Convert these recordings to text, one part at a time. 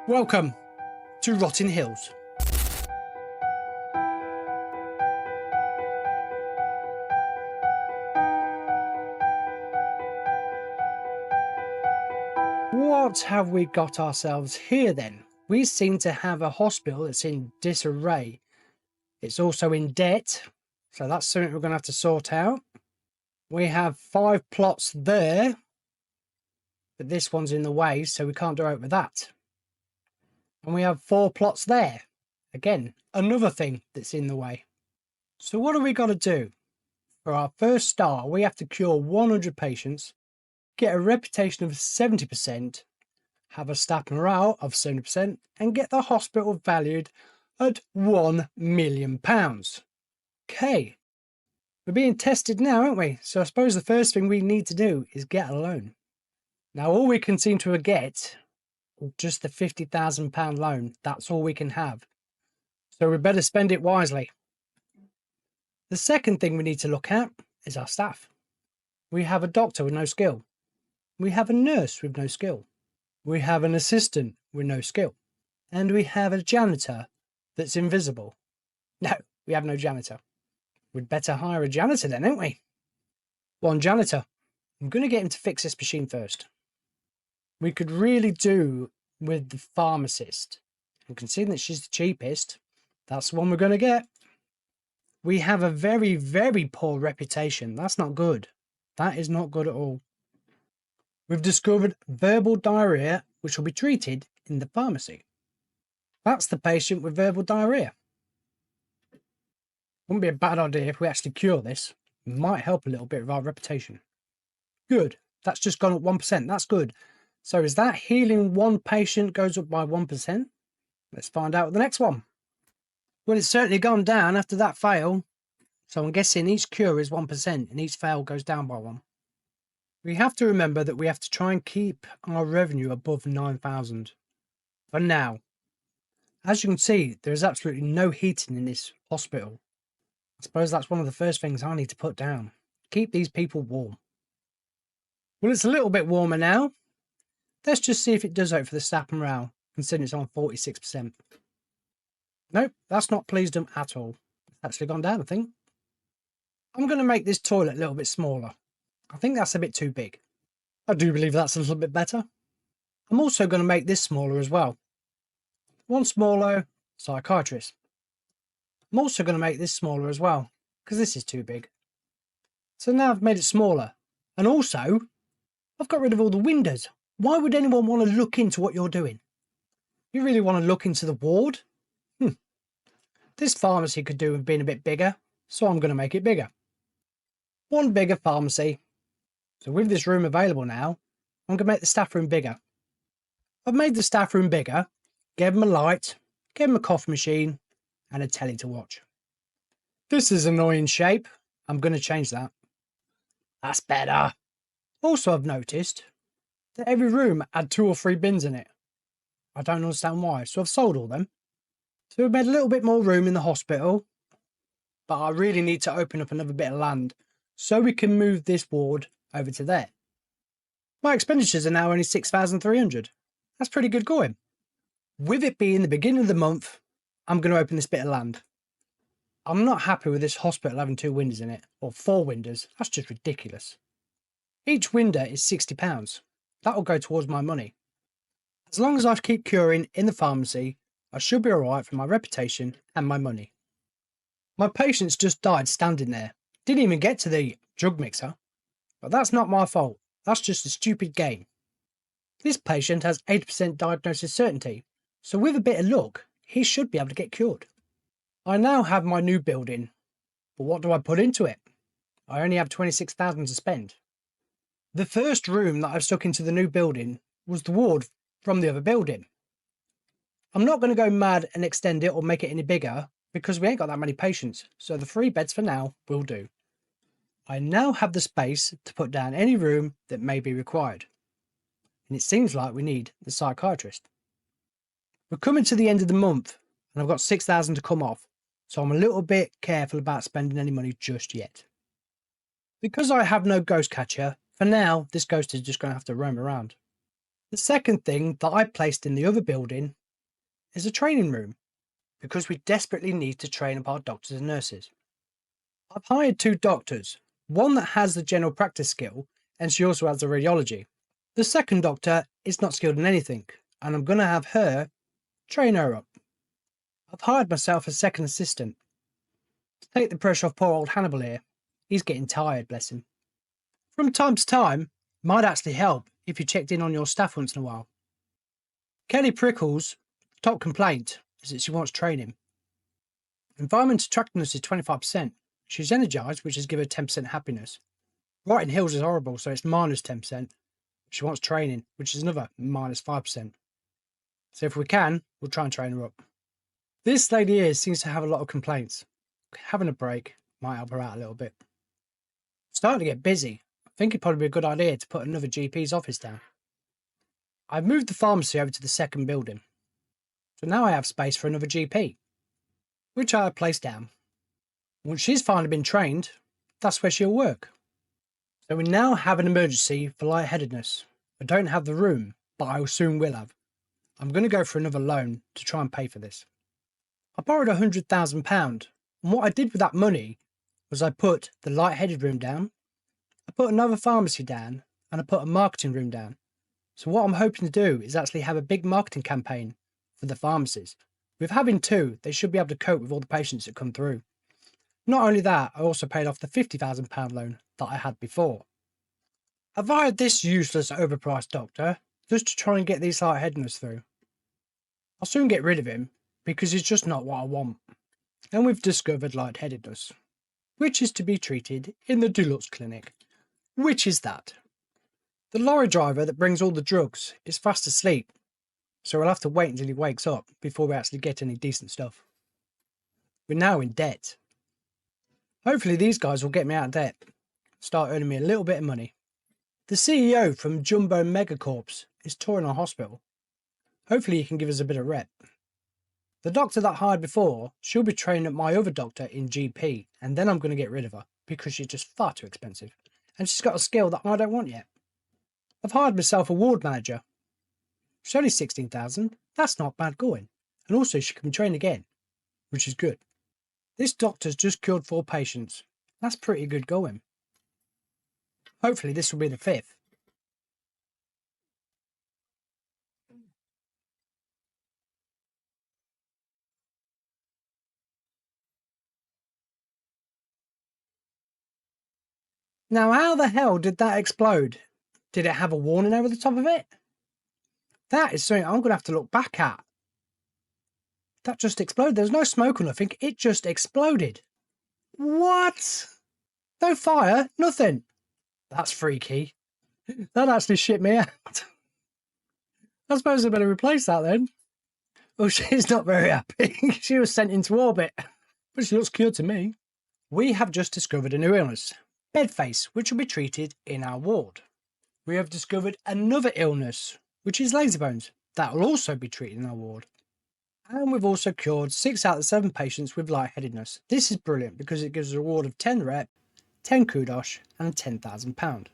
Welcome to Rotting Hills. What have we got ourselves here then? We seem to have a hospital that's in disarray. It's also in debt, so that's something we're going to have to sort out. We have 5 plots there, but this one's in the way, so we can't do out with that. And we have 4 plots there. Again, another thing that's in the way. So what do we got to do? For our first start, we have to cure 100 patients, get a reputation of 70%, have a staff morale of 70%, and get the hospital valued at £1 million. Okay, we're being tested now, aren't we? So I suppose the first thing we need to do is get a loan. Now, all we can seem to get, just the £50,000 loan, that's all we can have. So we better spend it wisely. The second thing we need to look at is our staff. We have a doctor with no skill. We have a nurse with no skill. We have an assistant with no skill. And we have a janitor that's invisible. No, we have no janitor. We'd better hire a janitor then, don't we? One janitor. I'm going to get him to fix this machine first. We could really do with the pharmacist. And considering that she's the cheapest, that's the one we're going to get. We have a very, very poor reputation. That's not good. That is not good at all. We've discovered verbal diarrhea, which will be treated in the pharmacy. That's the patient with verbal diarrhea. Wouldn't be a bad idea if we actually cure this. It might help a little bit with our reputation. Good. That's just gone up 1%. That's good. So is that healing one patient goes up by 1%? Let's find out with the next one. Well, it's certainly gone down after that fail. So I'm guessing each cure is 1% and each fail goes down by 1. We have to remember that we have to try and keep our revenue above 9,000 for now. As you can see, there is absolutely no heating in this hospital. I suppose that's one of the first things I need to put down. Keep these people warm. Well, it's a little bit warmer now. Let's just see if it does out for the staff morale, considering it's on 46%. Nope, that's not pleased them at all. It's actually gone down, I think. I'm going to make this toilet a little bit smaller. I think that's a bit too big. I do believe that's a little bit better. I'm also going to make this smaller as well. One smaller, psychiatrist. I'm also going to make this smaller as well, because this is too big. So now I've made it smaller. And also, I've got rid of all the windows. Why would anyone want to look into what you're doing? You really want to look into the ward? This pharmacy could do with being a bit bigger, so I'm going to make it bigger. One bigger pharmacy. So with this room available now, I'm going to make the staff room bigger. I've made the staff room bigger, gave them a light, gave them a coffee machine, and a telly to watch. This is an annoying shape. I'm going to change that. That's better. Also, I've noticed that every room had 2 or 3 bins in it. I don't understand why, so I've sold all them. So we've made a little bit more room in the hospital, but I really need to open up another bit of land so we can move this ward over to there. My expenditures are now only 6,300. That's pretty good going. With it being the beginning of the month, I'm going to open this bit of land. I'm not happy with this hospital having 2 windows in it, or 4 windows. That's just ridiculous. Each window is £60. That will go towards my money. As long as I keep curing in the pharmacy, I should be alright for my reputation and my money. My patients just died standing there. Didn't even get to the drug mixer. But that's not my fault. That's just a stupid game. This patient has 80% diagnosis certainty. So with a bit of luck, he should be able to get cured. I now have my new building. But what do I put into it? I only have 26,000 to spend. The first room that I've stuck into the new building was the ward from the other building. I'm not going to go mad and extend it or make it any bigger because we ain't got that many patients, so the 3 beds for now will do. I now have the space to put down any room that may be required. And it seems like we need the psychiatrist. We're coming to the end of the month and I've got 6,000 to come off, so I'm a little bit careful about spending any money just yet. Because I have no ghost catcher, for now this ghost is just going to have to roam around. The second thing that I placed in the other building is a training room, because we desperately need to train up our doctors and nurses. I've hired 2 doctors, one that has the general practice skill, and she also has the radiology. The second doctor is not skilled in anything, and I'm going to have her train her up. I've hired myself a second assistant to take the pressure off poor old Hannibal here. He's getting tired, bless him. From time to time, might actually help if you checked in on your staff once in a while. Kelly Prickle's top complaint is that she wants training. Environment attractiveness is 25%. She's energised, which has given her 10% happiness. Writing Hills is horrible, so it's minus 10%. She wants training, which is another minus 5%. So if we can, we'll try and train her up. This lady here seems to have a lot of complaints. Having a break might help her out a little bit. Starting to get busy. I think it'd probably be a good idea to put another GP's office down. I've moved the pharmacy over to the second building. So now I have space for another GP, which I have placed down. Once she's finally been trained, that's where she'll work. So we now have an emergency for lightheadedness. I don't have the room, but I soon will have. I'm going to go for another loan to try and pay for this. I borrowed £100,000, and what I did with that money was I put the lightheaded room down, I put another pharmacy down, and I put a marketing room down. So what I'm hoping to do is actually have a big marketing campaign for the pharmacies. With having 2, they should be able to cope with all the patients that come through. Not only that, I also paid off the £50,000 loan that I had before. I've hired this useless overpriced doctor just to try and get these lightheadedness through. I'll soon get rid of him because he's just not what I want. And we've discovered lightheadedness, which is to be treated in the Deluxe Clinic. Which is that? The lorry driver that brings all the drugs is fast asleep, so we'll have to wait until he wakes up before we actually get any decent stuff. We're now in debt. Hopefully these guys will get me out of debt, start earning me a little bit of money. The CEO from Jumbo Megacorps is touring our hospital. Hopefully he can give us a bit of rep. The doctor that I hired before, she'll be training up my other doctor in GP, and then I'm going to get rid of her because she's just far too expensive. And she's got a skill that I don't want yet. I've hired myself a ward manager. She's only 16,000. That's not bad going. And also she can train again, which is good. This doctor's just cured 4 patients. That's pretty good going. Hopefully this will be the 5th. Now how the hell did that explode? Did it have a warning over the top of it? That is something I'm going to have to look back at. That just exploded. There's no smoke or nothing. It just exploded. What? No fire? Nothing. That's freaky. That actually shit me out. I suppose I better replace that then. Oh, she's not very happy. She was sent into orbit. But she looks cured to me. We have just discovered a new illness. Bedface, which will be treated in our ward. We have discovered another illness, which is lazy bones. That will also be treated in our ward. And we've also cured 6 out of 7 patients with lightheadedness. This is brilliant because it gives a reward of 10 rep, 10 kudos and £10,000. I've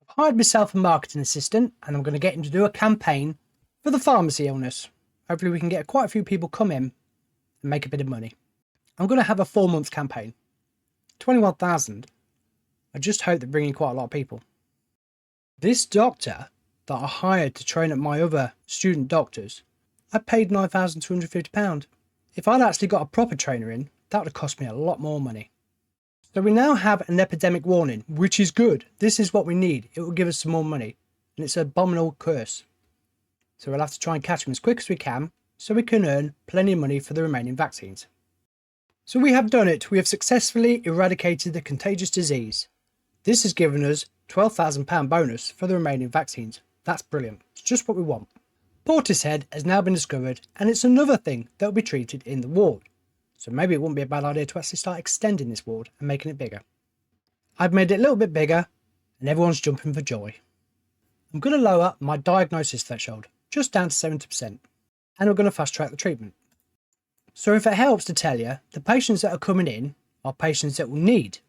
hired myself a marketing assistant and I'm going to get him to do a campaign for the pharmacy illness. Hopefully we can get quite a few people come in and make a bit of money. I'm going to have a 4-month campaign. 21,000. I just hope they're bringing quite a lot of people. This doctor that I hired to train up my other student doctors, I paid £9,250. If I'd actually got a proper trainer in, that would have cost me a lot more money. So we now have an epidemic warning, which is good. This is what we need. It will give us some more money. And it's an abominable curse. So we'll have to try and catch them as quick as we can, so we can earn plenty of money for the remaining vaccines. So we have done it. We have successfully eradicated the contagious disease. This has given us £12,000 bonus for the remaining vaccines. That's brilliant. It's just what we want. Portishead has now been discovered, and it's another thing that will be treated in the ward. So maybe it wouldn't be a bad idea to actually start extending this ward and making it bigger. I've made it a little bit bigger, and everyone's jumping for joy. I'm going to lower my diagnosis threshold just down to 70%, and we're going to fast track the treatment. So if it helps to tell you, the patients that are coming in are patients that will need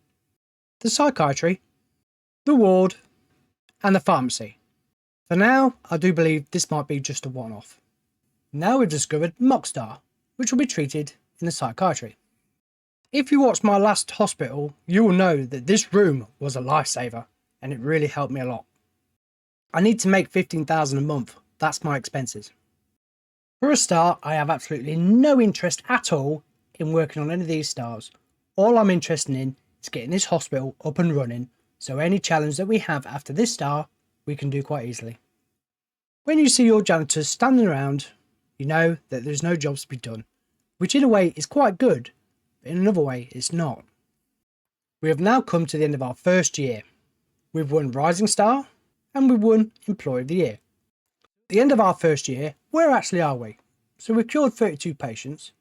the psychiatry, the ward, and the pharmacy. For now, I do believe this might be just a one-off. Now we've discovered Mockstar, which will be treated in the psychiatry. If you watched my last hospital, you will know that this room was a lifesaver and it really helped me a lot. I need to make $15,000 a month. That's my expenses. For a start, I have absolutely no interest at all in working on any of these stars. All I'm interested in is getting this hospital up and running, so any challenge that we have after this star, we can do quite easily. When you see your janitors standing around, you know that there's no jobs to be done, which in a way is quite good, but in another way it's not. We have now come to the end of our first year. We've won Rising Star and we've won Employee of the Year. At the end of our first year, where actually are we? So we've cured 32 patients.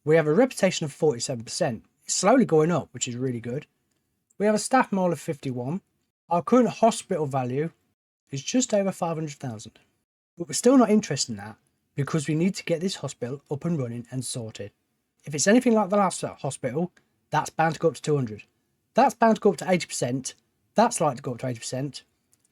We have a reputation of 47%. It's slowly going up, which is really good. We have a staff mole of 51. Our current hospital value is just over 500,000. But we're still not interested in that because we need to get this hospital up and running and sorted. If it's anything like the last hospital, that's bound to go up to 200. That's bound to go up to 80%. That's likely to go up to 80%.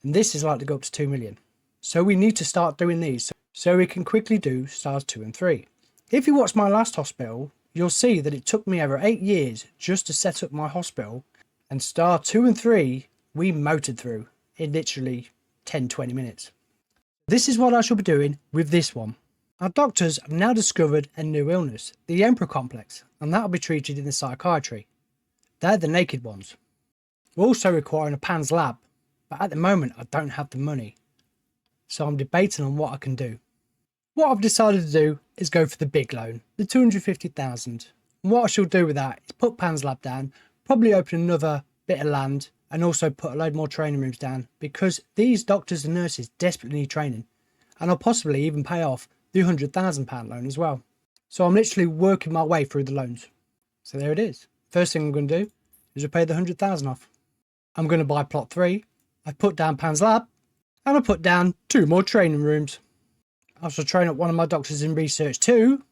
And this is likely to go up to 2 million. So we need to start doing these so we can quickly do stars 2 and 3. If you watch my last hospital, you'll see that it took me over 8 years just to set up my hospital, and star 2 and 3 we motored through in literally 10-20 minutes. This is what I shall be doing with this one. Our doctors have now discovered a new illness, the Emperor complex, and that will be treated in the psychiatry. They're the naked ones. We're also requiring a PANS lab, but at the moment I don't have the money, so I'm debating on what I can do. What I've decided to do is go for the big loan, the 250,000. And what I shall do with that is put PANS lab down, probably open another bit of land, and also put a load more training rooms down, because these doctors and nurses desperately need training, and I'll possibly even pay off the £100,000 loan as well. So I'm literally working my way through the loans. So there it is. First thing I'm going to do is repay the 100,000 off. I'm going to buy plot 3. I've put down PANS lab, and I put down 2 more training rooms. I shall train up one of my doctors in research too,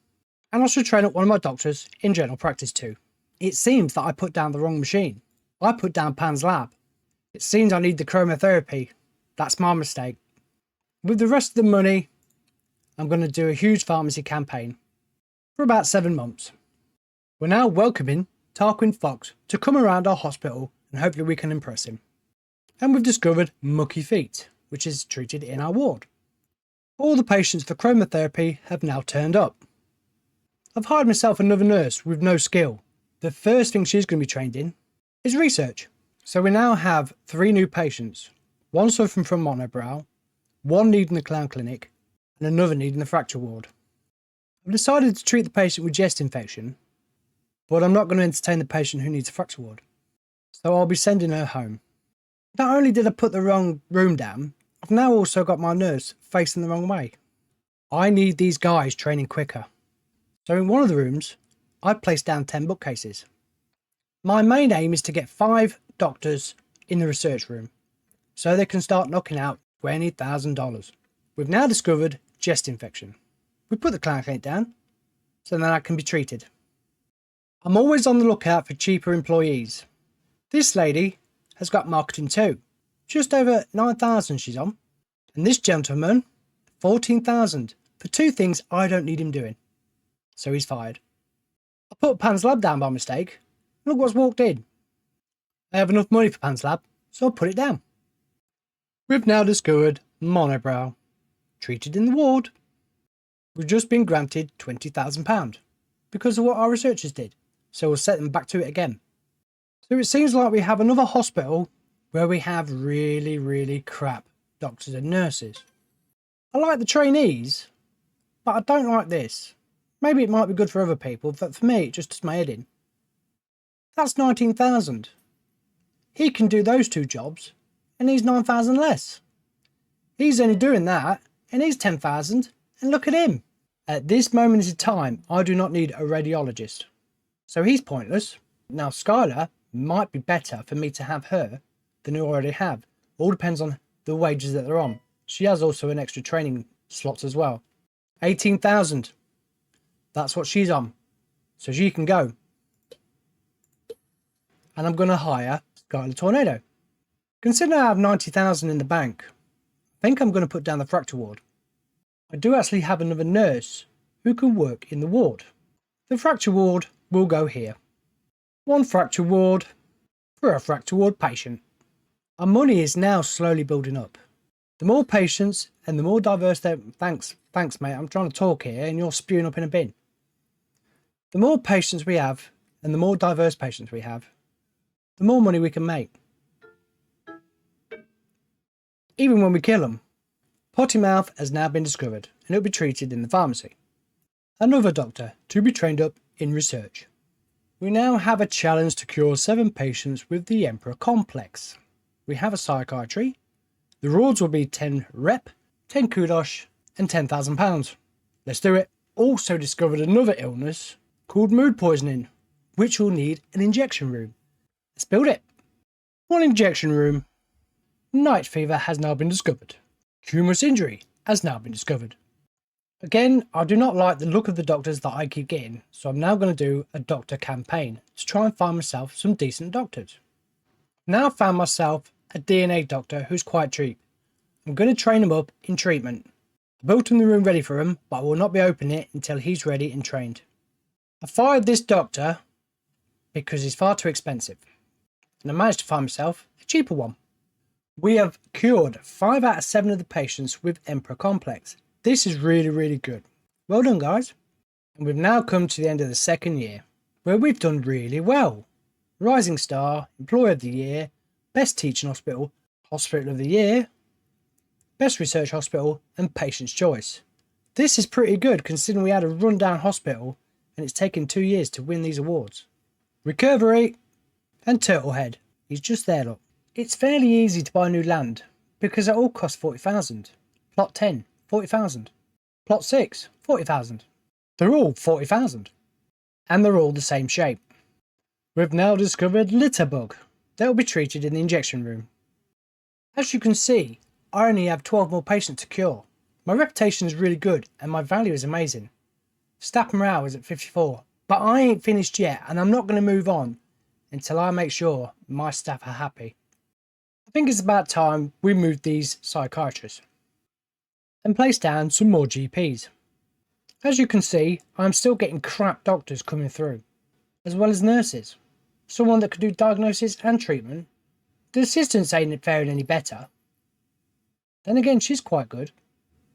and I shall train up one of my doctors in general practice too. It seems that I put down the wrong machine. I put down PANS lab. It seems I need the chromotherapy. That's my mistake. With the rest of the money, I'm going to do a huge pharmacy campaign for about 7 months. We're now welcoming Tarquin Fox to come around our hospital, and hopefully we can impress him. And we've discovered Mucky Feet, which is treated in our ward. All the patients for chromotherapy have now turned up. I've hired myself another nurse with no skill. The first thing she's going to be trained in is research. So we now have 3 new patients, one suffering from monobrow, one needing the clown clinic, and another needing the fracture ward. I've decided to treat the patient with chest infection, but I'm not going to entertain the patient who needs a fracture ward. So I'll be sending her home. Not only did I put the wrong room down, I've now also got my nurse facing the wrong way. I need these guys training quicker. So in one of the rooms, I placed down 10 bookcases. My main aim is to get 5 doctors in the research room, so they can start knocking out $20,000. We've now discovered chest infection. We put the clown clinic down, so then I can be treated. I'm always on the lookout for cheaper employees. This lady has got marketing too. Just over 9,000 she's on. And this gentleman, 14,000 for 2 things I don't need him doing. So he's fired. I put PANS lab down by mistake. Look what's walked in. I have enough money for PANS lab, so I'll put it down. We've now discovered monobrow, treated in the ward. We've just been granted £20,000 because of what our researchers did, so we'll set them back to it again. So it seems like we have another hospital where we have really crap doctors and nurses. I like the trainees, but I don't like this. Maybe it might be good for other people, but for me it just does my head in. That's 19,000. He can do those 2 jobs and he's 9,000 less. He's only doing that and he's 10,000, and look at him. At this moment in time, I do not need a radiologist, so he's pointless. Now Skylar might be better for me to have her than I already have. All depends on the wages that they're on. She has also an extra training slot as well. 18,000. That's what she's on, so she can go. And I'm going to hire Skylar Tornado. Considering I have 90,000 in the bank, I think I'm going to put down the fracture ward. I do actually have another nurse who can work in the ward. The fracture ward will go here. One fracture ward for a fracture ward patient. Our money is now slowly building up. The more patients and the more diverse thanks mate, I'm trying to talk here and you're spewing up in a bin. The more patients we have and the more diverse patients we have, the more money we can make. Even when we kill them. Potty mouth has now been discovered and it'll be treated in the pharmacy. Another doctor to be trained up in research. We now have a challenge to cure 7 patients with the Emperor complex. We have a psychiatry. The rewards will be 10 rep, 10 kudos and £10,000. Let's do it. Also discovered another illness called mood poisoning, which will need an injection room. Let's build it. One injection room. Night fever has now been discovered. Humorous injury has now been discovered. Again, I do not like the look of the doctors that I keep getting, so I'm now going to do a doctor campaign to try and find myself some decent doctors. Now I've found myself a DNA doctor who's quite cheap. I'm going to train him up in treatment. I built him the room ready for him, but I will not be opening it until he's ready and trained. I fired this doctor because he's far too expensive, and I managed to find myself a cheaper one. We have cured 5 out of 7 of the patients with Emperor complex. This is really good. Well done, guys. And we've now come to the end of the 2nd year, where we've done really well. Rising Star, Employer of the Year, Best Teaching Hospital, Hospital of the Year, Best Research Hospital, and Patient's Choice. This is pretty good considering we had a rundown hospital and it's taken 2 years to win these awards. Recovery and Turtlehead. He's just there, look. It's fairly easy to buy new land because it all costs 40,000. Plot 10, 40,000. Plot 6, 40,000. They're all 40,000. And they're all the same shape. We've now discovered Litterbug. They'll be treated in the injection room. As you can see, I only have 12 more patients to cure. My reputation is really good and my value is amazing. Staff morale is at 54, but I ain't finished yet and I'm not going to move on until I make sure my staff are happy. I think it's about time we moved these psychiatrists and placed down some more GPs. As you can see, I'm still getting crap doctors coming through, as well as nurses. Someone that could do diagnosis and treatment. The assistants ain't faring any better. Then again, she's quite good.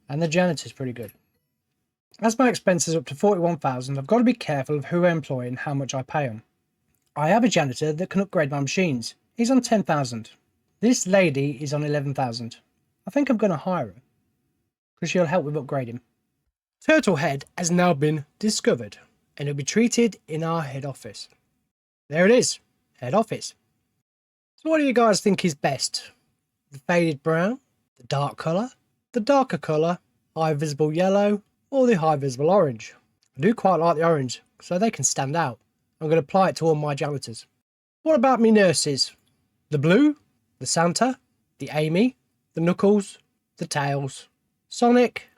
And the janitor's pretty good. As my expenses are up to 41,000, I've got to be careful of who I employ and how much I pay them. I have a janitor that can upgrade my machines. He's on 10,000. This lady is on 11,000. I think I'm going to hire her, because she'll help with upgrading. Turtlehead has now been discovered, and it'll be treated in our head office. There it is, head office. So what do you guys think is best? The faded brown, the dark colour, the darker colour, high visible yellow, or the high visible orange? I do quite like the orange, so they can stand out. I'm going to apply it to all my janitors. What about me nurses? The blue, the Santa, the Amy, the Knuckles, the Tails, Sonic.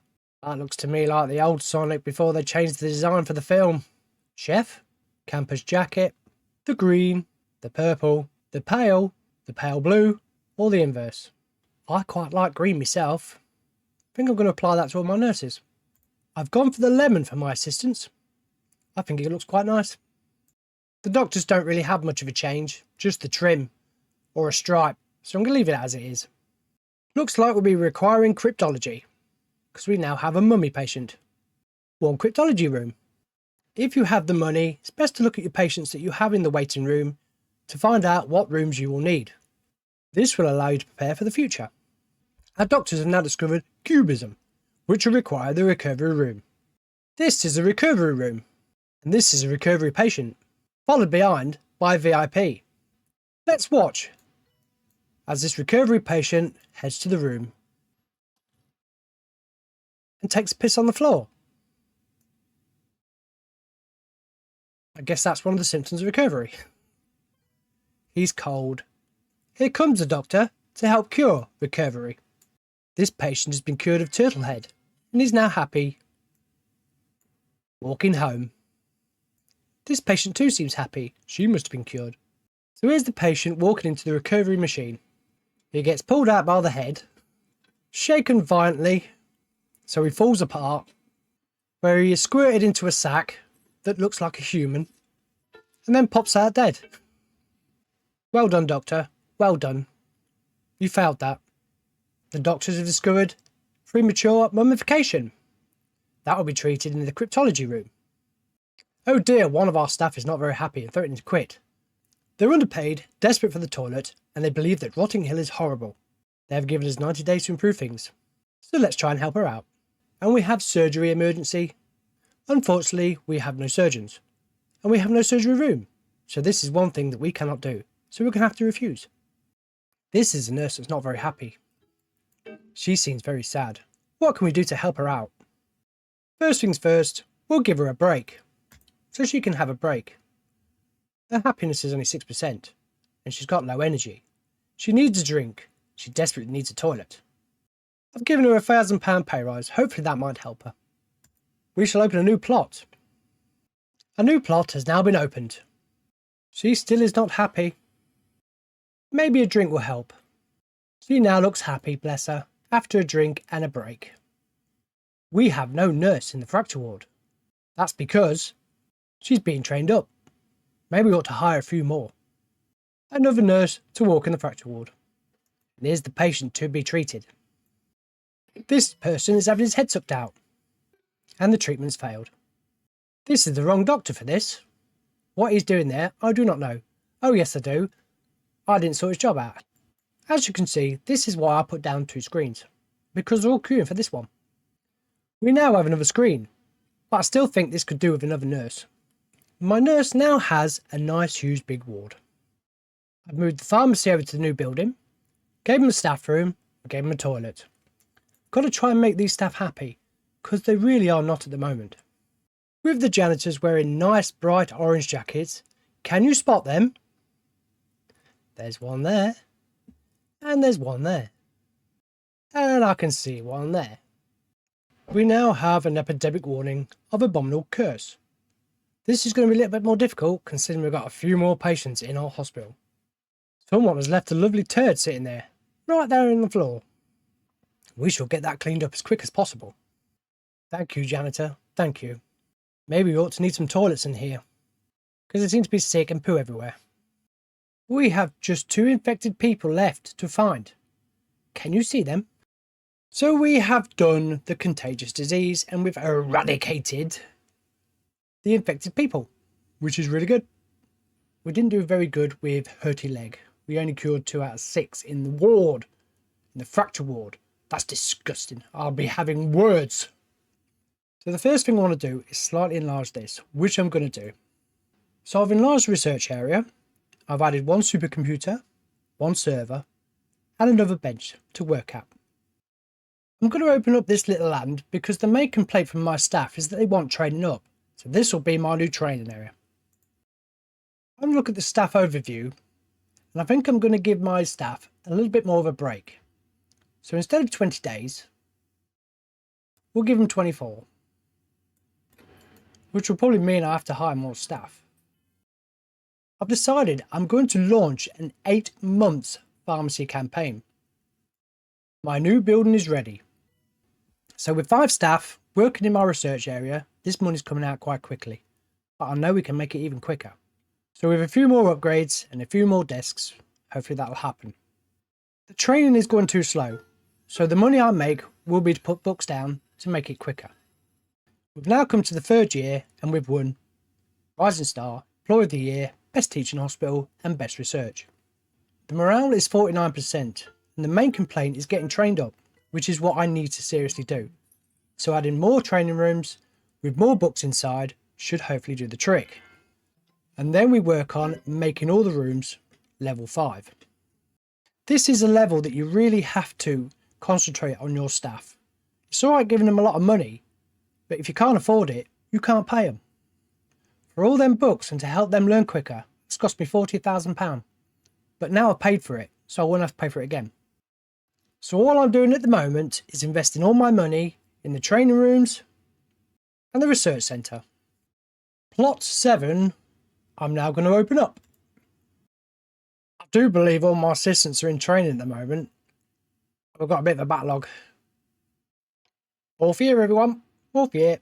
That looks to me like the old Sonic before they changed the design for the film. Chef, camper's jacket, the green, the purple, the pale blue, or the inverse. I quite like green myself. I think I'm going to apply that to all my nurses. I've gone for the lemon for my assistants. I think it looks quite nice. The doctors don't really have much of a change, just the trim or a stripe, so I'm going to leave it as it is. Looks like we'll be requiring cryptology, because we now have a mummy patient. One cryptology room. If you have the money, it's best to look at your patients that you have in the waiting room to find out what rooms you will need. This will allow you to prepare for the future. Our doctors have now discovered cubism, which will require the recovery room. This is a recovery room, and this is a recovery patient, followed behind by a VIP. Let's watch as this recovery patient heads to the room and takes a piss on the floor. I guess that's one of the symptoms of recovery. He's cold. Here comes the doctor to help cure recovery. This patient has been cured of Turtlehead and is now happy walking home. This patient too seems happy. She must have been cured. So here's the patient walking into the recovery machine. He gets pulled out by the head shaken violently so he falls apart, where he is squirted into a sack that looks like a human and then pops out dead. Well done, Doctor. Well done. You failed that. The doctors have discovered premature mummification. That will be treated in the cryptology room. Oh dear, one of our staff is not very happy and threatening to quit. They're underpaid, desperate for the toilet, and they believe that Rotting Hill is horrible. They have given us 90 days to improve things. So let's try and help her out. And we have surgery emergency. Unfortunately, we have no surgeons. And we have no surgery room. So this is one thing that we cannot do. So we're going to have to refuse. This is a nurse that's not very happy. She seems very sad. What can we do to help her out? First things first, we'll give her a break. So she can have a break. Her happiness is only 6%. And she's got low energy. She needs a drink. She desperately needs a toilet. I've given her £1,000 pay rise. Hopefully that might help her. We shall open a new plot. A new plot has now been opened. She still is not happy. Maybe a drink will help. She now looks happy, bless her, after a drink and a break. We have no nurse in the fracture ward. That's because she's being trained up. Maybe we ought to hire a few more. Another nurse to walk in the fracture ward. And here's the patient to be treated. This person is having his head sucked out. And the treatment's failed. This is the wrong doctor for this. What he's doing there, I do not know. Oh yes, I do. I didn't sort his job out. As you can see, this is why I put down 2 screens. Because they're all queuing for this one. We now have another screen. But I still think this could do with another nurse. My nurse now has a nice huge big ward. I've moved the pharmacy over to the new building. Gave him a staff room. Gave him a toilet. Got to try and make these staff happy. Because they really are not at the moment. With the janitors wearing nice bright orange jackets. Can you spot them? There's one there. And there's one there. And I can see one there. We now have an epidemic warning of abominable curse. This is going to be a little bit more difficult considering we've got a few more patients in our hospital. Someone has left a lovely turd sitting there, right there on the floor. We shall get that cleaned up as quick as possible. Thank you, janitor. Thank you. Maybe we ought to need some toilets in here, because there seems to be sick and poo everywhere. We have just 2 infected people left to find. Can you see them? So we have done the contagious disease and we've eradicated the infected people, which is really good. We didn't do very good with hurty leg. We only cured 2 out of 6 in the ward, in the fracture ward. That's disgusting. I'll be having words. So the first thing I want to do is slightly enlarge this, which I'm going to do. So I've enlarged the research area. I've added 1 supercomputer, 1 server, and another bench to work at. I'm going to open up this little land because the main complaint from my staff is that they want training up. So this will be my new training area. I'm going to look at the staff overview, and I think I'm going to give my staff a little bit more of a break. So instead of 20 days, we'll give them 24. Which will probably mean I have to hire more staff. I've decided I'm going to launch an 8 months pharmacy campaign. My new building is ready. So with 5 staff working in my research area, this money's coming out quite quickly. But I know we can make it even quicker. So with a few more upgrades and a few more desks, hopefully that'll happen. The training is going too slow. So the money I make will be to put books down to make it quicker. We've now come to the 3rd year and we've won Rising Star, Employee of the Year, Best Teaching Hospital and Best Research. The morale is 49% and the main complaint is getting trained up, which is what I need to seriously do. So adding more training rooms with more books inside should hopefully do the trick. And then we work on making all the rooms level 5. This is a level that you really have to concentrate on your staff. It's alright giving them a lot of money, but if you can't afford it, you can't pay them. For all them books and to help them learn quicker, it's cost me £40,000. But now I've paid for it, so I won't have to pay for it again. So all I'm doing at the moment is investing all my money in the training rooms and the research centre. Plot 7, I'm now going to open up. I do believe all my assistants are in training at the moment. We've got a bit of a backlog. Fourth year, everyone. Fourth year.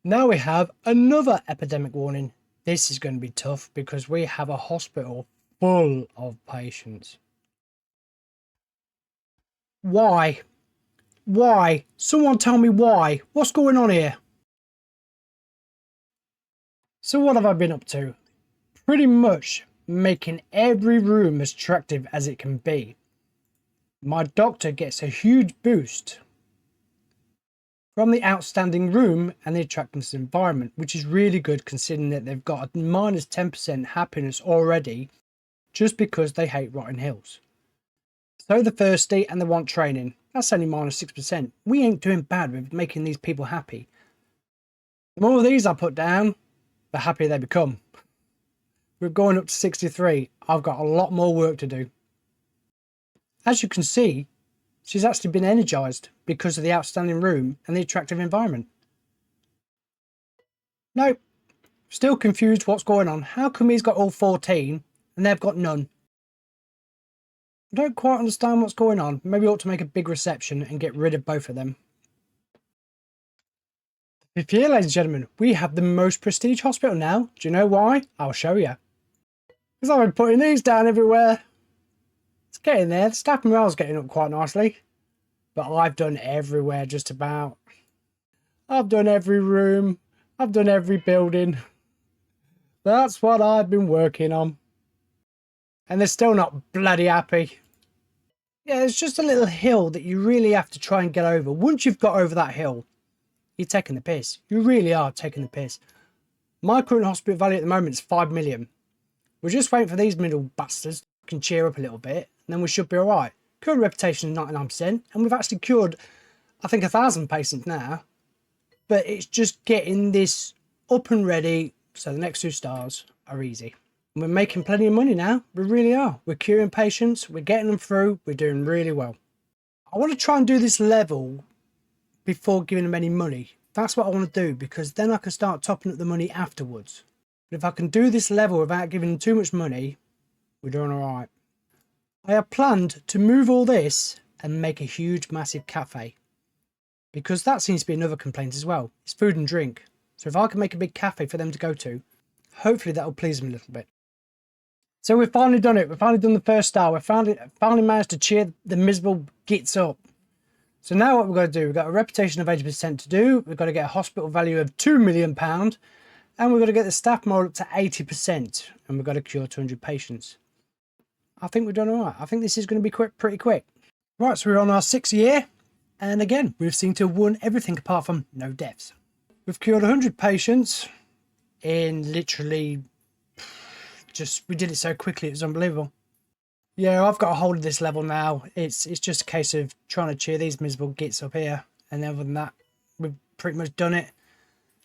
Now we have another epidemic warning. This is going to be tough because we have a hospital full of patients. Why? Why? Someone tell me why. What's going on here? So what have I been up to? Pretty much making every room as attractive as it can be. My doctor gets a huge boost from the outstanding room and the attractiveness environment, which is really good considering that they've got a minus 10% happiness already just because they hate Rotting Hills. So the thirsty and they want training. That's only minus 6%. We ain't doing bad with making these people happy. The more of these I put down, the happier they become. We're going up to 63. I've got a lot more work to do. As you can see, she's actually been energised because of the outstanding room and the attractive environment. Nope. Still confused what's going on. How come he's got all 14 and they've got none? I don't quite understand what's going on. Maybe we ought to make a big reception and get rid of both of them. Here, ladies and gentlemen, we have the most prestige hospital now. Do you know why? I'll show you. Because I've been putting these down everywhere. It's getting there. The staff morale's getting up quite nicely. But I've done everywhere just about. I've done every room. I've done every building. That's what I've been working on. And they're still not bloody happy. Yeah, it's just a little hill that you really have to try and get over. Once you've got over that hill, you're taking the piss. You really are taking the piss. My current hospital value at the moment is 5 million. We're just waiting for these middle bastards can cheer up a little bit, and then we should be alright. Current reputation is 99%, and we've actually cured, I think, 1,000 patients now. But it's just getting this up and ready, so the next 2 stars are easy. And we're making plenty of money now. We really are. We're curing patients, we're getting them through, we're doing really well. I want to try and do this level before giving them any money. That's what I want to do, because then I can start topping up the money afterwards. But if I can do this level without giving them too much money, we're doing alright. I have planned to move all this and make a huge massive cafe, because that seems to be another complaint as well. It's food and drink. So if I can make a big cafe for them to go to, hopefully that will please them a little bit. So we've finally done it. We've finally done the first star. We've finally managed to cheer the miserable gits up. So now what we've got to do, we've got a reputation of 80% to do. We've got to get a hospital value of £2 million. And we've got to get the staff moral up to 80%. And we've got to cure 200 patients. I think we've done all right. I think this is going to be pretty quick. Right, so we're on our 6th year. And again, we've seemed to have won everything apart from no deaths. We've cured 100 patients in literally... we did it so quickly, it was unbelievable. Yeah, I've got a hold of this level now. It's just a case of trying to cheer these miserable gits up here. And other than that, we've pretty much done it.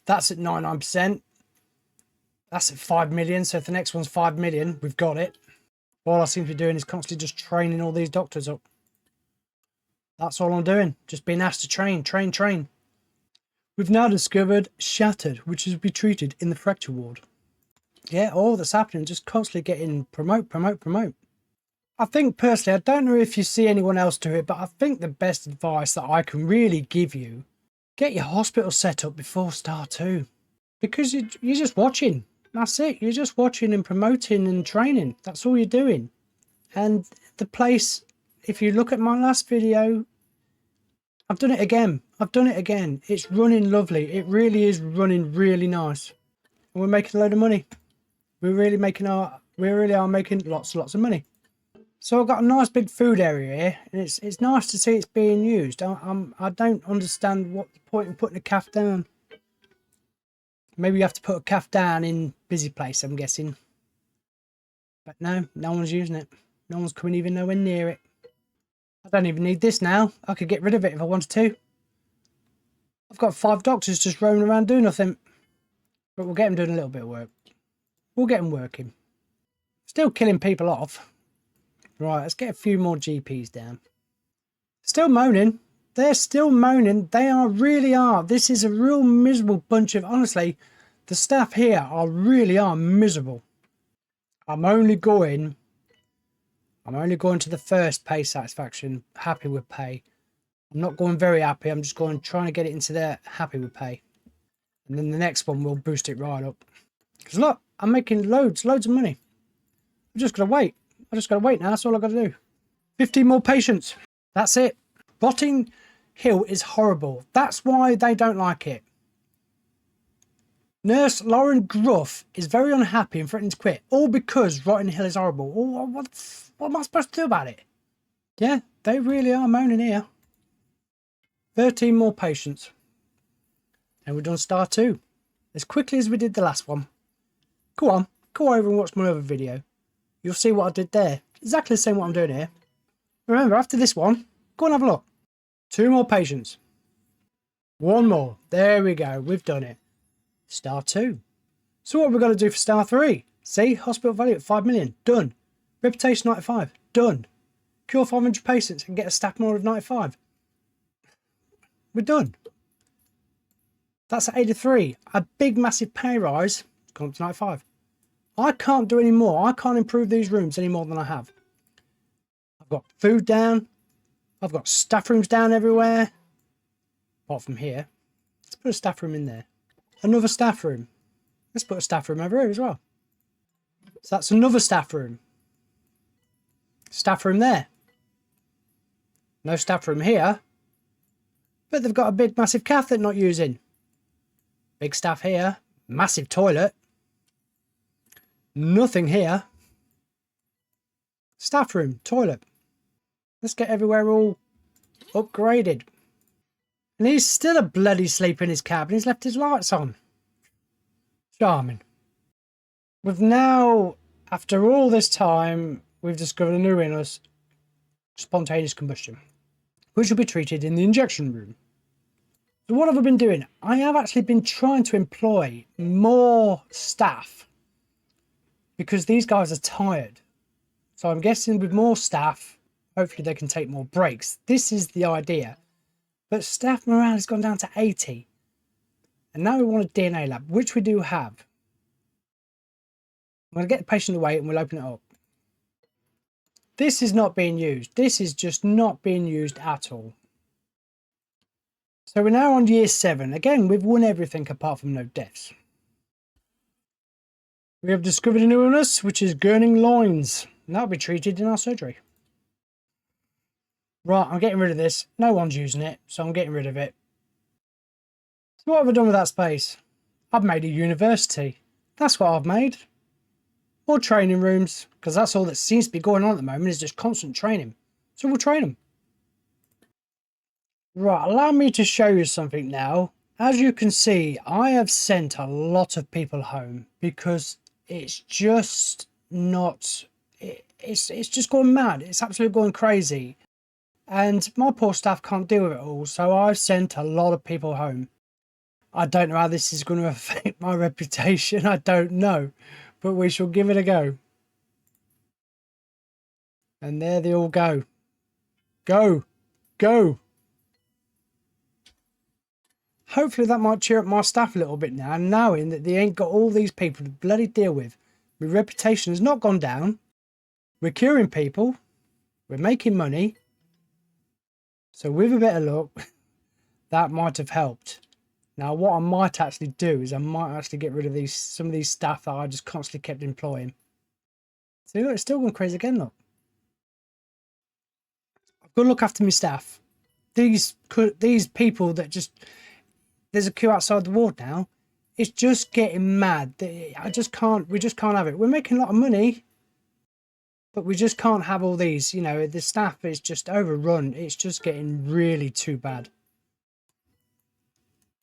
That's at 99%. That's at 5 million. So if the next one's 5 million, we've got it. All I seem to be doing is constantly just training all these doctors up. That's all I'm doing. Just being asked to train. We've now discovered Shattered, which is to be treated in the fracture ward. Yeah, all that's happening, just constantly getting promote. I think personally, I don't know if you see anyone else do it, but I think the best advice that I can really give you, get your hospital set up before Star 2. Because you're just watching. That's it. You're just watching and promoting and training. That's all you're doing. And the place, if you look at my last video, I've done it again. It's running lovely. It really is running really nice. And we're making a load of money. We really are making lots of money. So I've got a nice big food area here, and it's nice to see it's being used. I don't understand what the point in putting a calf down. Maybe you have to put a calf down in busy place, I'm guessing. But no one's using it. No one's coming even nowhere near it. I don't even need this now. I could get rid of it if I wanted to. I've got 5 doctors just roaming around doing nothing. But we'll get them doing a little bit of work. We'll get them working. Still killing people off. Right, let's get a few more GPs down. Still moaning. They're still moaning. They really are. This is a real miserable bunch of... Honestly, the staff here really are miserable. I'm only going I'm only going to the first pay satisfaction, happy with pay. I'm not going very happy. I'm just going trying to get it into there, happy with pay. And then the next one will boost it right up. Because look, I'm making loads of money. I'm just going to wait. I just got to wait now. That's all I've got to do. 15 more patients. That's it. Rotting Hill is horrible. That's why they don't like it. Nurse Lauren Gruff is very unhappy and threatening to quit. All because Rotting Hill is horrible. What am I supposed to do about it? Yeah, they really are moaning here. 13 more patients. And we've done star 2. As quickly as we did the last one. Go on, go over and watch my other video. You'll see what I did there. Exactly the same what I'm doing here. Remember, after this one, go and have a look. 2 more patients. 1 more. There we go. We've done it. Star 2. So what have we got to do for star 3? See, hospital value at 5 million. Done. Reputation 95. Done. Cure 500 patients and get a staff more of 95. We're done. That's at 83. A big, massive pay rise. It's gone up to 95. I can't do any more. I can't improve these rooms any more than I have. I've got food down. I've got staff rooms down everywhere. Apart from here. Let's put a staff room in there. Another staff room. Let's put a staff room over here as well. So that's another staff room. Staff room there. No staff room here. But they've got a big massive cath they're not using. Big staff here. Massive toilet. Nothing here. Staff room. Toilet. Let's get everywhere all upgraded. And he's still a bloody sleep in his cabin. He's left his lights on. Charming. We've now, after all this time, we've discovered a new illness. Spontaneous combustion. Which will be treated in the injection room. So what have I been doing? I have actually been trying to employ more staff. Because these guys are tired. So I'm guessing with more staff, hopefully they can take more breaks. This is the idea. But staff morale has gone down to 80. And now we want a DNA lab, which we do have. I'm going to get the patient away and we'll open it up. This is not being used. This is just not being used at all. So we're now on year 7. Again, we've won everything apart from no deaths. We have discovered a new illness, which is Gurning loins. And that'll be treated in our surgery. Right, I'm getting rid of this. No one's using it, so I'm getting rid of it. So what have I done with that space? I've made a university. That's what I've made. More training rooms, because that's all that seems to be going on at the moment, is just constant training. So we'll train them. Right, allow me to show you something now. As you can see, I have sent a lot of people home because it's just not... It's just going mad. It's absolutely going crazy. And my poor staff can't deal with it all, so I've sent a lot of people home. I don't know how this is going to affect my reputation. I don't know. But we shall give it a go. And there they all go. Go. Go. Hopefully that might cheer up my staff a little bit now, knowing that they ain't got all these people to bloody deal with. My reputation has not gone down. We're curing people. We're making money. So with a bit of luck, that might have helped. Now what I might actually do is I might actually get rid of some of these staff that I just constantly kept employing. See, look, it's still going crazy again, look. I've got to look after my staff. These people that just... There's a queue outside the ward now. It's just getting mad. We just can't have it. We're making a lot of money. But we just can't have all these, you know, the staff is just overrun. It's just getting really too bad.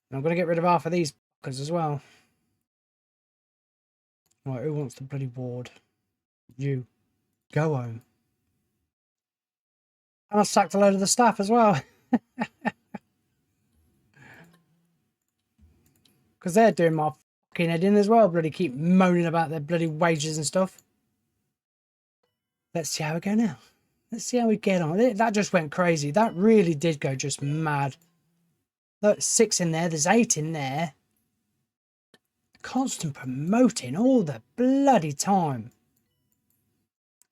And I'm going to get rid of half of these fuckers as well. Right, who wants the bloody ward? You. Go home. And I sacked a load of the staff as well. Because they're doing my fucking head in as well. Bloody keep moaning about their bloody wages and stuff. Let's see how we go now. Let's see how we get on. That just went crazy. That really did go just mad. Look, 6 in there. There's 8 in there. Constant promoting all the bloody time.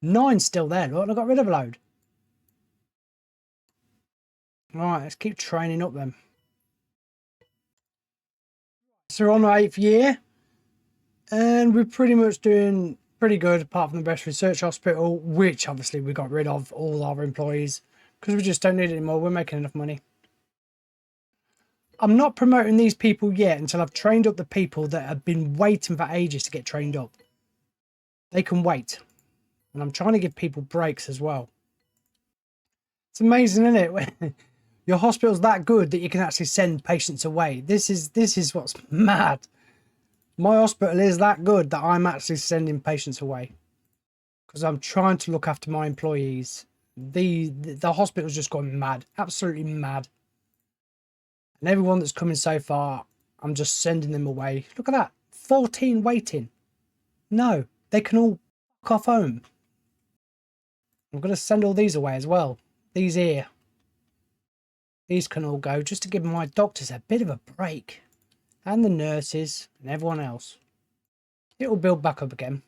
9's still there, look, and I got rid of a load. Right, let's keep training up then. So we're on our 8th year, and we're pretty much doing pretty good, apart from the Breast Research Hospital, which obviously we got rid of all our employees because we just don't need it anymore. We're making enough money. I'm not promoting these people yet until I've trained up the people that have been waiting for ages to get trained up. They can wait. And I'm trying to give people breaks as well. It's amazing, isn't it? Your hospital's that good that you can actually send patients away. This is what's mad. My hospital is that good that I'm actually sending patients away. Because I'm trying to look after my employees. The hospital's just gone mad. Absolutely mad. And everyone that's coming so far, I'm just sending them away. Look at that. 14 waiting. No, they can all fuck off home. I'm going to send all these away as well. These here. These can all go just to give my doctors a bit of a break. And the nurses and everyone else. It will build back up again.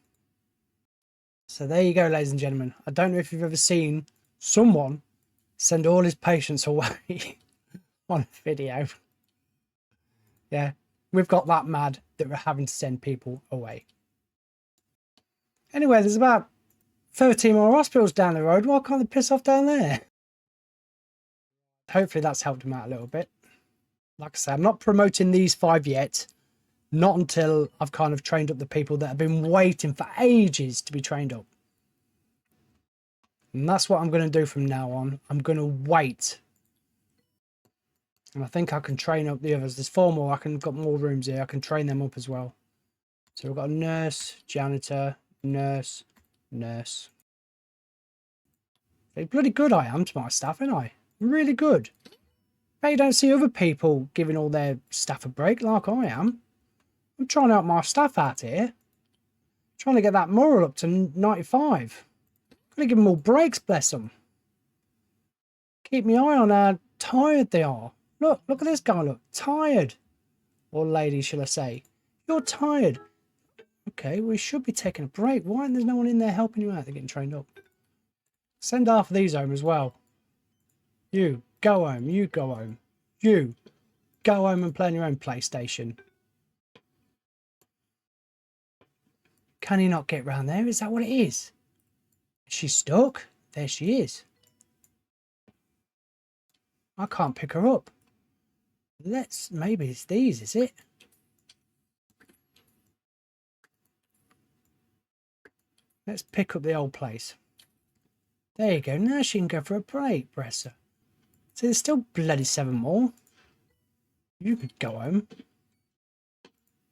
So there you go, ladies and gentlemen. I don't know if you've ever seen someone send all his patients away on a video. Yeah, we've got that mad that we're having to send people away. Anyway, there's about 13 more hospitals down the road. Why can't they piss off down there? Hopefully that's helped them out a little bit. Like I said, I'm not promoting these 5 yet. Not until I've kind of trained up the people that have been waiting for ages to be trained up. And that's what I'm going to do from now on. I'm going to wait. And I think I can train up the others. There's 4 more. Got more rooms here. I can train them up as well. So we've got a nurse, janitor, nurse, nurse. Very bloody good I am to my staff, ain't I? Really good. But you don't see other people giving all their staff a break like I am. I'm trying to help my staff out here. Trying to get that moral up to 95. Gotta give them all breaks, bless them. Keep my eye on how tired they are. Look at this guy, look. Tired. Or lady, shall I say. You're tired. Okay, we should be taking a break. Why there's no one in there helping you out? They're getting trained up. Send half of these home as well. You, go home. You go home. You, go home and play on your own PlayStation. Can he not get round there? Is that what it is? Is she stuck? There she is. I can't pick her up. Maybe it's these, is it? Let's pick up the old place. There you go. Now she can go for a break, bless her. See, there's still bloody 7 more. You could go home.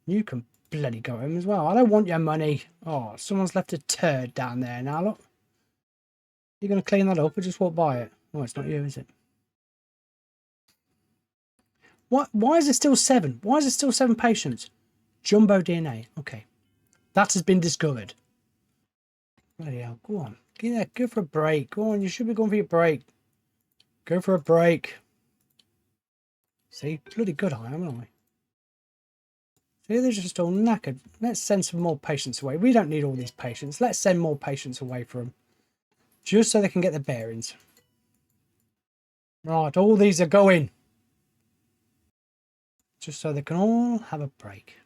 You can bloody go home as well. I don't want your money. Oh, someone's left a turd down there now, look. You're going to clean that up or just walk by it? Oh, it's not you, is it? What? Why is it still 7? Why is it still 7 patients? Jumbo DNA. Okay. That has been discovered. Bloody hell. Go on. Go for a break. Go on. You should be going for your break. Go for a break. See? Bloody good I am, aren't I? See, they're just all knackered. Let's send some more patients away. We don't need all these patients. Let's send more patients away for them. Just so they can get their bearings. Right. All these are going. Just so they can all have a break.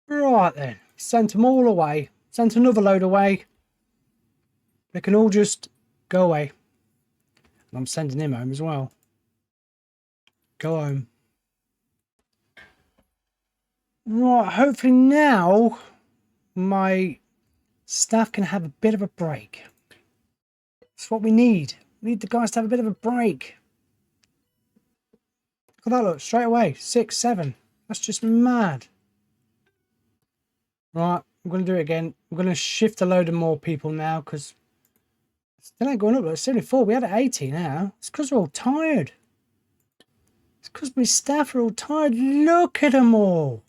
Right then. Sent them all away. Sent another load away. They can all just go away. And I'm sending him home as well. Go home. Right. Hopefully now my staff can have a bit of a break. That's what we need. We need the guys to have a bit of a break. Look at that, look, straight away. 6, 7. That's just mad. Right, I'm going to do it again. I'm going to shift a load of more people now because still ain't going up. It's only 4. We had it 80 now. It's because we're all tired. It's because my staff are all tired. Look at them all.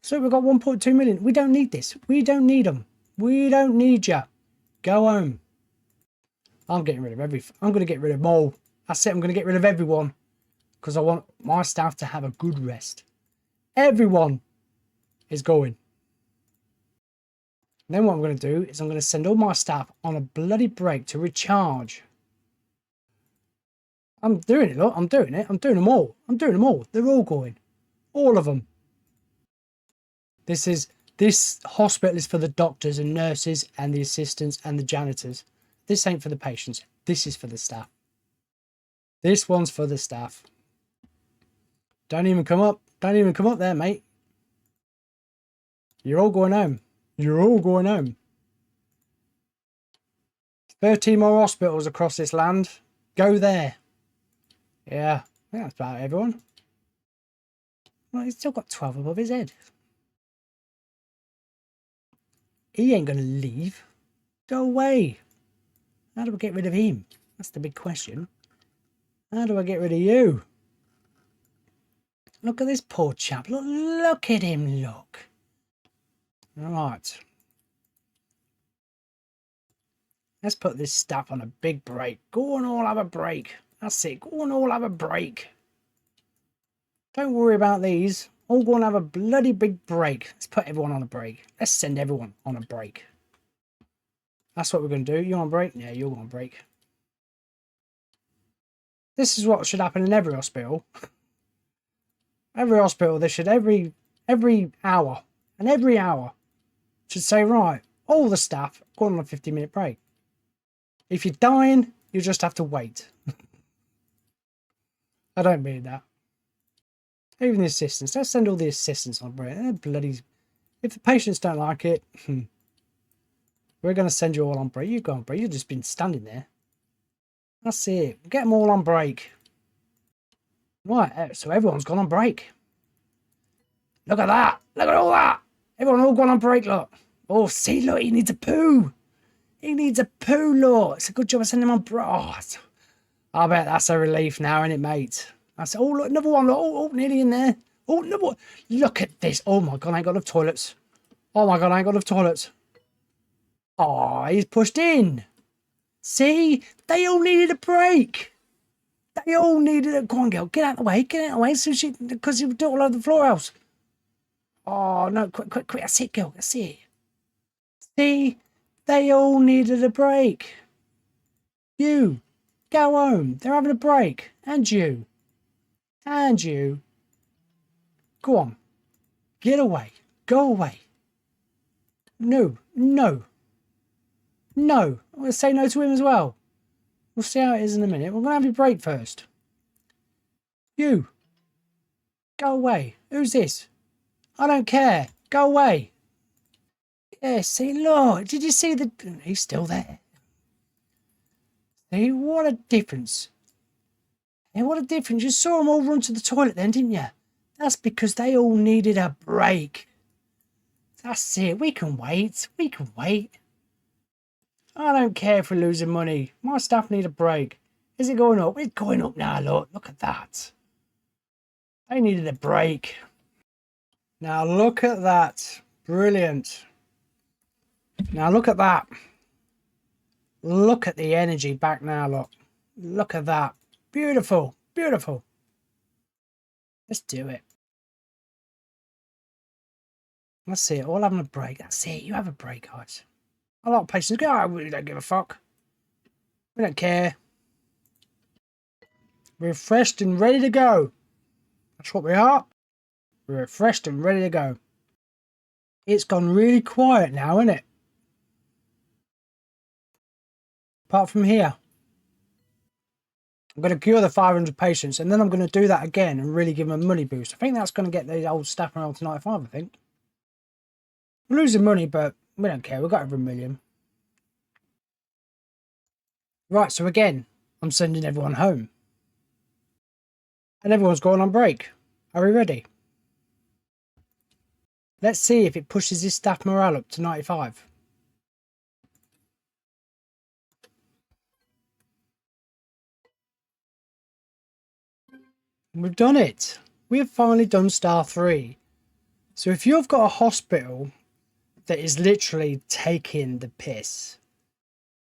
So we've got 1.2 million. We don't need this. We don't need them. We don't need you. Go home. I'm getting rid of I'm going to get rid of them all. That's it. I'm going to get rid of everyone. Because I want my staff to have a good rest. Everyone is going. Then what I'm going to do is I'm going to send all my staff on a bloody break to recharge. I'm doing it, look. I'm doing it. I'm doing them all. I'm doing them all. They're all going. All of them. This hospital is for the doctors and nurses and the assistants and the janitors. This ain't for the patients. This is for the staff. This one's for the staff. Don't even come up. Don't even come up there, mate. You're all going home. You're all going home. 13 more hospitals across this land. Go there. Yeah, that's about everyone. Well, he's still got 12 above his head. He ain't going to leave. Go away. How do I get rid of him? That's the big question. How do I get rid of you? Look at this poor chap. Look at him, look. Right. Let's put this staff on a big break. Go on, all have a break. That's it. Go on, all have a break. Don't worry about these. All go and have a bloody big break. Let's put everyone on a break. Let's send everyone on a break. That's what we're going to do. You on break? Yeah, you're on break. This is what should happen in every hospital. Every hospital, they should every hour and every hour should say, right, all the staff go on a 15-minute break. If you're dying, you just have to wait. I don't mean that. Even the assistants. Let's send all the assistants on break. They're bloody... If the patients don't like it, we're going to send you all on break. You go on break. You've just been standing there. That's it. Get them all on break. Right, so everyone's gone on break. Look at that. Look at all that. Everyone all gone on break, look. Oh, see, look, he needs a poo. He needs a poo, look. It's a good job I sent him on break. Oh, I bet that's a relief now, isn't it, mate? That's, oh, look, another one. Oh, nearly in there. Oh, another one. Look at this. Oh, my God, I ain't got enough toilets. Oh, my God, I ain't got enough toilets. Oh, he's pushed in. See? They all needed a break. They all needed a... Go on, girl. Get out of the way. Get out of the way. So she... Because you do it all over the floor else. Oh, no. Quick. That's it, girl. That's it. See? They all needed a break. You. Go home. They're having a break. And you. And you. Go on. Get away. Go away. No. No. No. I'm going to say no to him as well. We'll see how it is in a minute. We're going to have your break first. You. Go away. Who's this? I don't care. Go away. Yeah, see, look. Did you see the... He's still there. See, what a difference. Hey, what a difference. You saw them all run to the toilet then, didn't you? That's because they all needed a break. That's it. We can wait. We can wait. I don't care if we're losing money. My staff need a break. Is it going up? It's going up now, look. Look at that. They needed a break. Now look at that. Brilliant. Now look at that. Look at the energy back now, look. Look at that. Beautiful. Beautiful. Let's do it. That's it. All having a break. That's it. You have a break, guys. A lot of patients go, oh, we don't give a fuck. We don't care. We're refreshed and ready to go. That's what we are. We're refreshed and ready to go. It's gone really quiet now, isn't it? Apart from here. I'm going to cure the 500 patients and then I'm going to do that again and really give them a money boost. I think that's going to get the old staff around to 95, I think. We're losing money, but we don't care. We've got over $1 million. Right, so again, I'm sending everyone home. And everyone's going on break. Are we ready? Let's see if it pushes his staff morale up to 95. We've done it. We have finally done star 3. So if you've got a hospital that is literally taking the piss,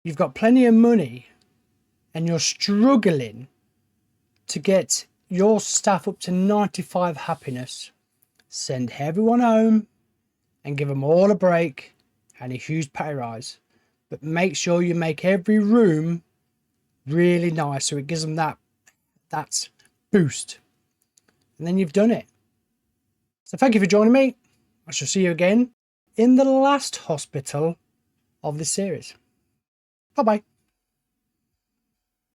you've got plenty of money and you're struggling to get your staff up to 95 happiness, send everyone home and give them all a break and a huge pay rise. But make sure you make every room really nice so it gives them that boost. And then you've done it. So thank you for joining me. I shall see you again in the last hospital of this series. Bye-bye.